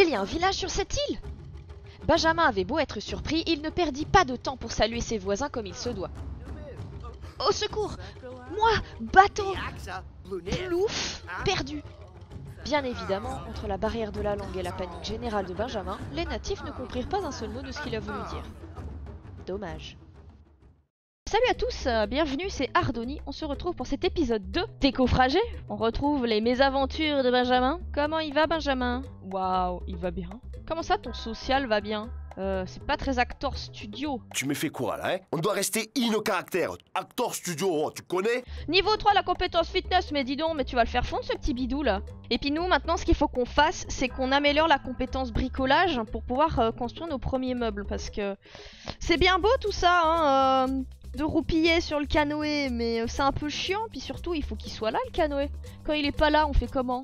il y a un village sur cette île? Benjamin avait beau être surpris, il ne perdit pas de temps pour saluer ses voisins comme il se doit. Au secours! Moi, bateau! Plouf! Perdu! Bien évidemment, entre la barrière de la langue et la panique générale de Benjamin, les natifs ne comprirent pas un seul mot de ce qu'il a voulu dire. Dommage. Salut à tous, bienvenue, c'est Ardoni. On se retrouve pour cet épisode 2 Décoffragé. On retrouve les mésaventures de Benjamin. Comment il va, Benjamin? Waouh, il va bien. Comment ça, ton social va bien? C'est pas très Actor Studio. Tu me fais quoi là, hein? On doit rester in caractère. Actor Studio, oh, tu connais? Niveau 3, la compétence fitness, mais dis donc, mais tu vas le faire fondre ce petit bidou là. Et puis nous, maintenant, ce qu'il faut qu'on fasse, c'est qu'on améliore la compétence bricolage pour pouvoir construire nos premiers meubles. Parce que c'est bien beau tout ça, hein, de roupiller sur le canoë, mais c'est un peu chiant. Puis surtout, il faut qu'il soit là le canoë. Quand il est pas là, on fait comment?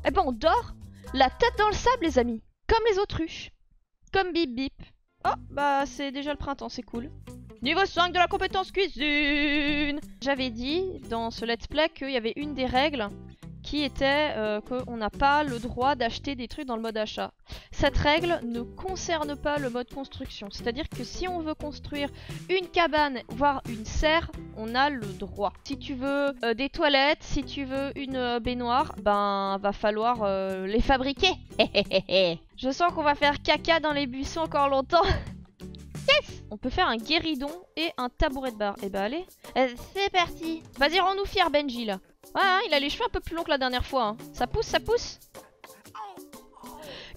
Eh ben, on dort, la tête dans le sable, les amis. Comme les autruches. Comme Bip Bip. Oh, bah c'est déjà le printemps, c'est cool. Niveau 5 de la compétence cuisine. J'avais dit dans ce let's play qu'il y avait une des règles qui était qu'on n'a pas le droit d'acheter des trucs dans le mode achat. Cette règle ne concerne pas le mode construction. C'est-à-dire que si on veut construire une cabane, voire une serre, on a le droit. Si tu veux des toilettes, si tu veux une baignoire, ben va falloir les fabriquer. Je sens qu'on va faire caca dans les buissons encore longtemps. Yes! On peut faire un guéridon et un tabouret de bar. Et bah allez, c'est parti. Vas-y, rends-nous fiers, Benji là. Ouais, hein, il a les cheveux un peu plus longs que la dernière fois. Hein. Ça pousse, ça pousse.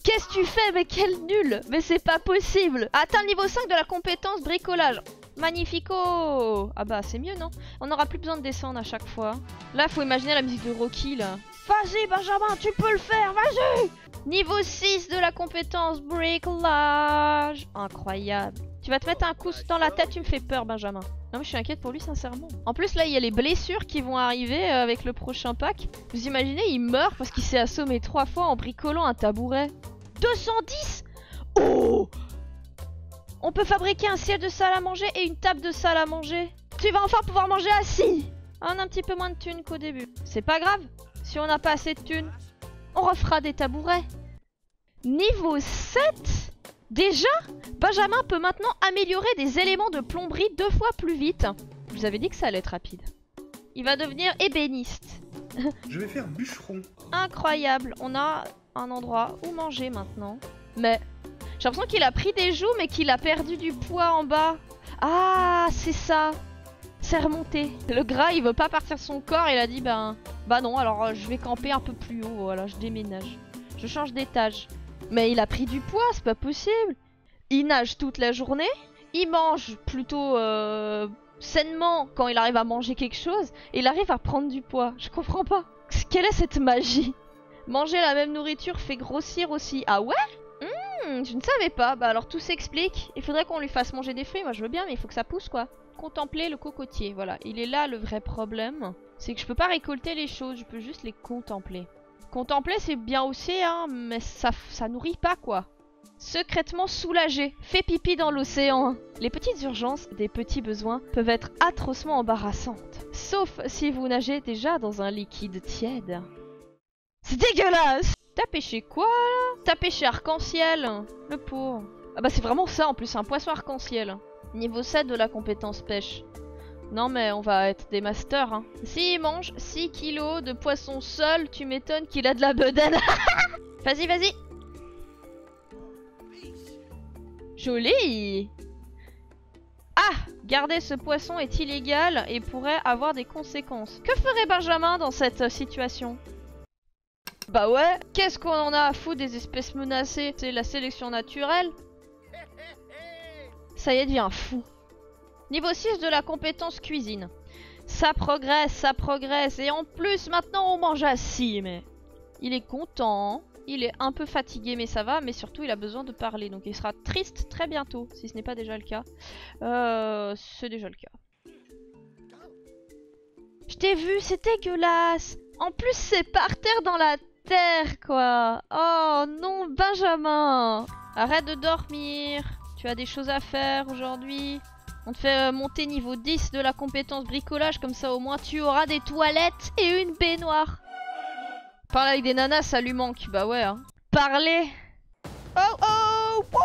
Qu'est-ce que tu fais? Mais quel nul! Mais c'est pas possible! Atteins le niveau 5 de la compétence bricolage. Magnifico! Ah bah c'est mieux, non? On n'aura plus besoin de descendre à chaque fois. Là, faut imaginer la musique de Rocky, là. Vas-y, Benjamin, tu peux le faire, vas-y! Niveau 6 de la compétence bricolage. Incroyable. Tu vas te mettre un coup dans la tête, tu me fais peur, Benjamin. Non mais je suis inquiète pour lui, sincèrement. En plus, là, il y a les blessures qui vont arriver avec le prochain pack. Vous imaginez, il meurt parce qu'il s'est assommé 3 fois en bricolant un tabouret. 210! Oh! On peut fabriquer un siège de salle à manger et une table de salle à manger. Tu vas enfin pouvoir manger assis! On a un petit peu moins de thunes qu'au début. C'est pas grave. Si on n'a pas assez de thunes, on refera des tabourets. Niveau 7? Déjà, Benjamin peut maintenant améliorer des éléments de plomberie 2 fois plus vite. Je vous avais dit que ça allait être rapide. Il va devenir ébéniste. Je vais faire bûcheron. Incroyable, on a un endroit où manger maintenant. Mais j'ai l'impression qu'il a pris des joues mais qu'il a perdu du poids en bas. Ah, c'est ça. C'est remonté. Le gras, il veut pas partir de son corps. Il a dit, bah non, alors je vais camper un peu plus haut. Voilà, je déménage. Je change d'étage. Mais il a pris du poids, c'est pas possible. Il nage toute la journée. Il mange plutôt sainement quand il arrive à manger quelque chose. Et il arrive à prendre du poids. Je comprends pas. Quelle est cette magie? Manger la même nourriture fait grossir aussi. Ah ouais? Je ne savais pas. Bah alors tout s'explique. Il faudrait qu'on lui fasse manger des fruits. Moi je veux bien, mais il faut que ça pousse quoi. Contempler le cocotier. Voilà, il est là le vrai problème. C'est que je peux pas récolter les choses. Je peux juste les contempler. Contempler c'est bien aussi, hein, mais ça nourrit pas quoi. Secrètement soulagé, fait pipi dans l'océan. Les petites urgences des petits besoins peuvent être atrocement embarrassantes. Sauf si vous nagez déjà dans un liquide tiède. C'est dégueulasse! T'as pêché quoi là? T'as pêché arc-en-ciel. Le pauvre. Ah bah c'est vraiment ça en plus, un poisson arc-en-ciel. Niveau 7 de la compétence pêche. Non mais on va être des masters hein. S'il mange 6 kilos de poisson seul, tu m'étonnes qu'il a de la bedaine. Vas-y, vas-y. Joli. Ah, garder ce poisson est illégal et pourrait avoir des conséquences. Que ferait Benjamin dans cette situation? Bah ouais, qu'est-ce qu'on en a à foutre des espèces menacées? C'est la sélection naturelle. Ça y est, devient fou. Niveau 6 de la compétence cuisine. Ça progresse. Et en plus, maintenant, on mange assis. Mais il est content. Il est un peu fatigué, mais ça va. Mais surtout, il a besoin de parler. Donc, il sera triste très bientôt, si ce n'est pas déjà le cas. C'est déjà le cas. Je t'ai vu, c'est dégueulasse. En plus, c'est par terre dans la terre, quoi. Oh non, Benjamin. Arrête de dormir. Tu as des choses à faire aujourd'hui. On te fait monter niveau 10 de la compétence bricolage, comme ça au moins tu auras des toilettes et une baignoire. Parler avec des nanas, ça lui manque. Bah ouais. Hein. Parler Oh oh! Wouh!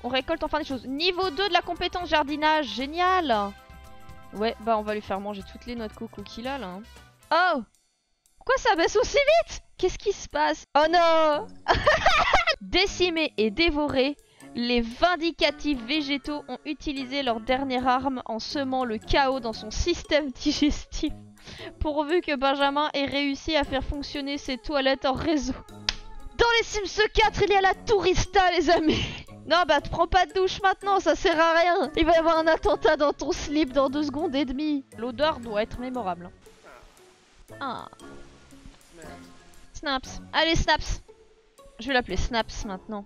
On récolte enfin des choses. Niveau 2 de la compétence jardinage, génial! Ouais, bah on va lui faire manger toutes les noix de coco qu'il a là. Hein. Oh! Pourquoi ça baisse aussi vite? Qu'est-ce qui se passe? Oh non! Décimés et dévorés, les vindicatifs végétaux ont utilisé leur dernière arme en semant le chaos dans son système digestif. Pourvu que Benjamin ait réussi à faire fonctionner ses toilettes en réseau. Dans les Sims 4, il y a la tourista, les amis! Non, bah, te prends pas de douche maintenant, ça sert à rien! Il va y avoir un attentat dans ton slip dans 2 secondes et demie. L'odeur doit être mémorable. Ah. Snaps. Allez, Snaps! Je vais l'appeler Snaps maintenant.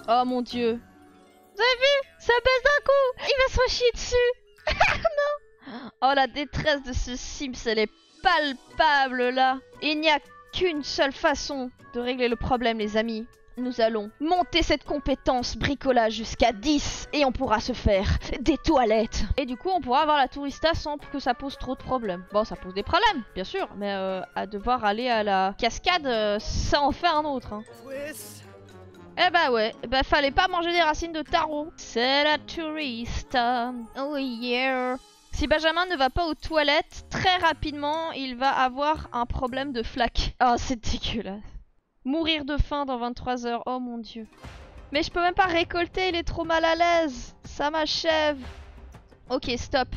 Oh mon dieu. Vous avez vu? Ça baisse d'un coup! Il va se rechier dessus! Non! Oh, la détresse de ce Sims, elle est palpable là! Il n'y a qu'une seule façon de régler le problème, les amis. Nous allons monter cette compétence bricolage jusqu'à 10 et on pourra se faire des toilettes. Et du coup, on pourra avoir la tourista sans que ça pose trop de problèmes. Bon, ça pose des problèmes, bien sûr, mais à devoir aller à la cascade, ça en fait un autre. Hein. Eh bah ouais, bah fallait pas manger des racines de taro. C'est la tourista. Oh yeah. Si Benjamin ne va pas aux toilettes, très rapidement, il va avoir un problème de flaque. Oh, c'est dégueulasse. Mourir de faim dans 23 heures, oh mon dieu. Mais je peux même pas récolter, il est trop mal à l'aise. Ça m'achève. Ok, stop.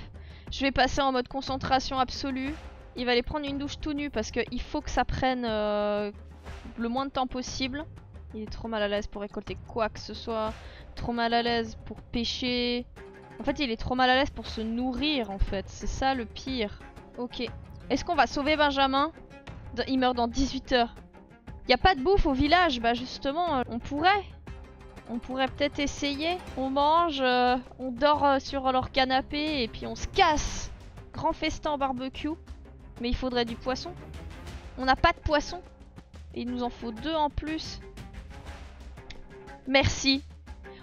Je vais passer en mode concentration absolue. Il va aller prendre une douche tout nu parce qu'il faut que ça prenne le moins de temps possible. Il est trop mal à l'aise pour récolter quoi que ce soit. Trop mal à l'aise pour pêcher. En fait, il est trop mal à l'aise pour se nourrir, en fait. C'est ça le pire. Ok. Est-ce qu'on va sauver Benjamin? Il meurt dans 18 heures. Y a pas de bouffe au village, bah justement, on pourrait. On pourrait peut-être essayer. On mange, on dort sur leur canapé et puis on se casse. Grand festin en barbecue. Mais il faudrait du poisson. On n'a pas de poisson. Et il nous en faut 2 en plus. Merci.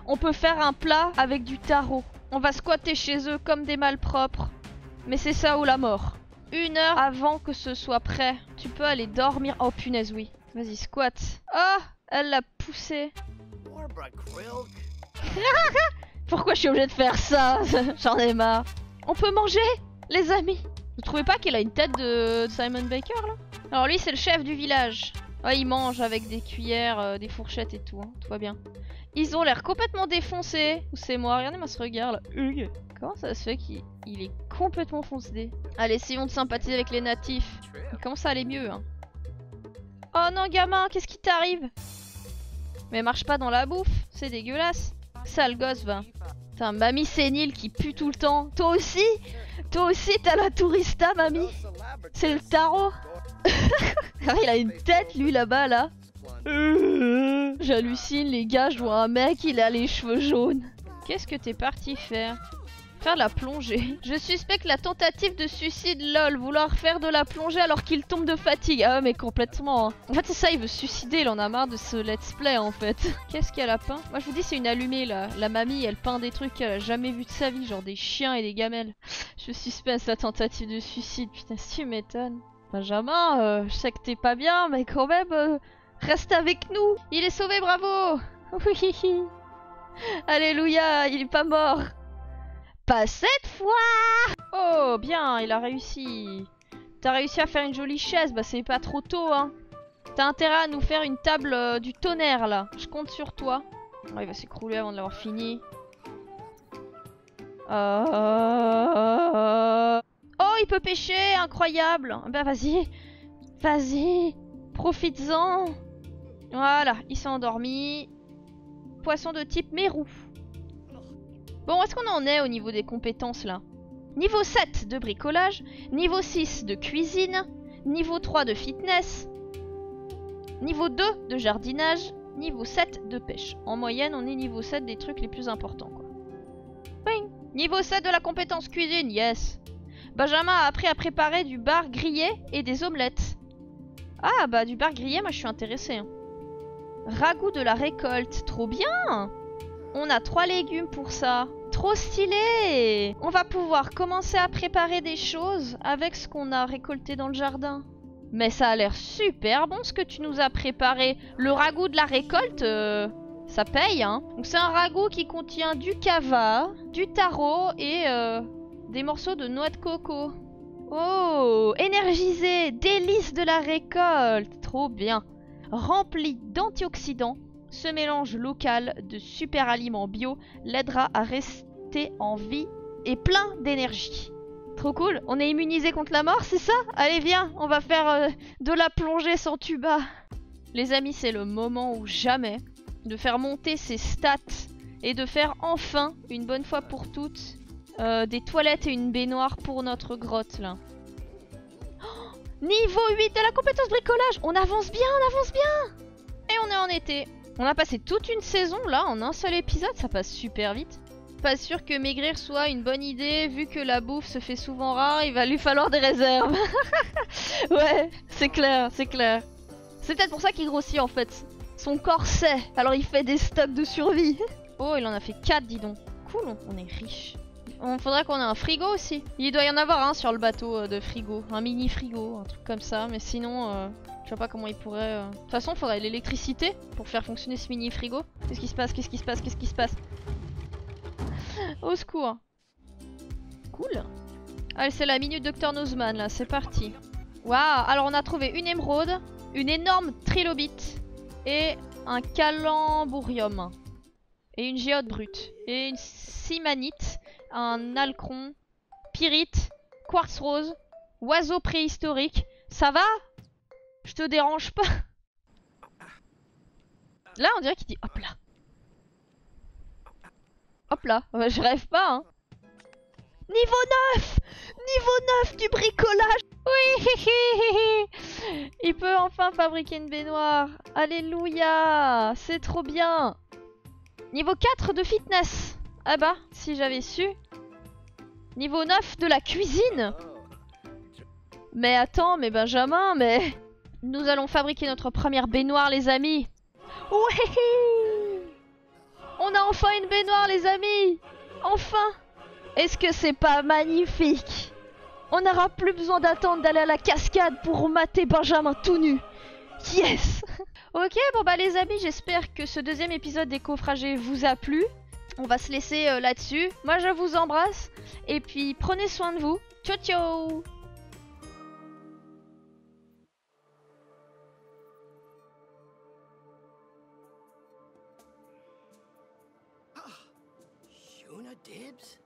On peut faire un plat avec du taro. On va squatter chez eux comme des malpropres. Mais c'est ça ou la mort. 1 heure avant que ce soit prêt. Tu peux aller dormir. Oh punaise, oui. Vas-y, squat. Oh, elle l'a poussé. Pourquoi je suis obligée de faire ça? J'en ai marre. On peut manger, les amis. Vous trouvez pas qu'il a une tête de Simon Baker, là? Alors lui, c'est le chef du village. Ouais, il mange avec des cuillères, des fourchettes et tout. Hein. Tout va bien. Ils ont l'air complètement défoncés. Ou c'est moi? Regardez-moi ce regard, là. Comment ça se fait qu'il est complètement foncé? Allez, essayons de sympathiser avec les natifs. Il commence à aller mieux, hein. Oh non, gamin, qu'est-ce qui t'arrive? Mais marche pas dans la bouffe, c'est dégueulasse. Sale gosse, va. T'as un mamie sénile qui pue tout le temps. Toi aussi? Toi aussi, t'as la tourista, mamie? C'est le tarot. Il a une tête, lui, là-bas, là. J'hallucine, les gars, je vois un mec, il a les cheveux jaunes. Qu'est-ce que t'es parti faire? Faire de la plongée. Je suspecte la tentative de suicide, lol. Vouloir faire de la plongée alors qu'il tombe de fatigue. Ah mais complètement. Hein. En fait c'est ça, il veut se suicider, il en a marre de ce let's play en fait. Qu'est-ce qu'elle a peint? Moi je vous dis c'est une allumée là. La mamie elle peint des trucs qu'elle a jamais vu de sa vie, genre des chiens et des gamelles. Je suspecte la tentative de suicide, putain si tu m'étonnes. Benjamin, je sais que t'es pas bien, mais quand même, reste avec nous. Il est sauvé, bravo. Oui. Alléluia, il est pas mort. Pas cette fois! Oh, bien, il a réussi. T'as réussi à faire une jolie chaise, bah c'est pas trop tôt, hein. T'as intérêt à nous faire une table du tonnerre, là. Je compte sur toi. Oh, il va s'écrouler avant de l'avoir fini. Oh, il peut pêcher, incroyable. Bah vas-y, vas-y, profites-en. Voilà, il s'est endormi. Poisson de type mérou. Bon, est-ce qu'on en est au niveau des compétences là? Niveau 7 de bricolage, niveau 6 de cuisine, niveau 3 de fitness, niveau 2 de jardinage, niveau 7 de pêche. En moyenne, on est niveau 7 des trucs les plus importants quoi. Bing. Niveau 7 de la compétence cuisine, yes. Benjamin a appris à préparer du bar grillé et des omelettes. Ah bah du bar grillé, moi je suis intéressée. Hein. Ragoût de la récolte, trop bien. On a 3 légumes pour ça. Trop stylé! On va pouvoir commencer à préparer des choses avec ce qu'on a récolté dans le jardin. Mais ça a l'air super bon ce que tu nous as préparé. Le ragoût de la récolte, ça paye, hein. Donc c'est un ragoût qui contient du cava, du taro et des morceaux de noix de coco. Oh, énergisé, délice de la récolte, trop bien. Rempli d'antioxydants, ce mélange local de super aliments bio l'aidera à rester en vie et plein d'énergie. Trop cool, on est immunisé contre la mort, c'est ça? Allez viens, on va faire de la plongée sans tuba. Les amis, c'est le moment ou jamais de faire monter ses stats et de faire enfin, une bonne fois pour toutes, des toilettes et une baignoire pour notre grotte là. Oh, niveau 8 de la compétence bricolage, on avance bien, on avance bien. Et on est en été. On a passé toute une saison là en un seul épisode, ça passe super vite. Pas sûr que maigrir soit une bonne idée, vu que la bouffe se fait souvent rare, il va lui falloir des réserves. Ouais, c'est clair, c'est clair. C'est peut-être pour ça qu'il grossit en fait. Son corps sait, alors il fait des stocks de survie. Oh, il en a fait 4, dis donc. Cool, on est riche. On faudrait qu'on ait un frigo aussi. Il doit y en avoir un sur le bateau de frigo. Un mini frigo, un truc comme ça. Mais sinon, je vois pas comment il pourrait... De toute façon, il faudrait l'électricité pour faire fonctionner ce mini frigo. Qu'est-ce qui se passe? Qu'est-ce qui se passe? Qu'est-ce qui se passe? Au secours. Cool. Allez, c'est la minute Dr Nozman là, c'est parti. Waouh, alors on a trouvé une émeraude, une énorme trilobite et un calambourium. Et une géode brute. Et une simanite, un alcron, pyrite, quartz rose, oiseau préhistorique. Ça va? Je te dérange pas? Là, on dirait qu'il dit hop là. Hop là, je rêve pas, hein. Niveau 9! Niveau 9 du bricolage! Oui! Il peut enfin fabriquer une baignoire. Alléluia! C'est trop bien! Niveau 4 de fitness. Ah bah, si j'avais su. Niveau 9 de la cuisine. Mais attends, mais Benjamin, mais... Nous allons fabriquer notre première baignoire, les amis. Oui! On a enfin une baignoire, les amis! Enfin! Est-ce que c'est pas magnifique? On n'aura plus besoin d'attendre d'aller à la cascade pour mater Benjamin tout nu. Yes! Ok, bon bah les amis, j'espère que ce deuxième épisode des Coffragés vous a plu. On va se laisser là-dessus. Moi, je vous embrasse. Et puis, prenez soin de vous. Ciao, ciao! Shuna Dibs?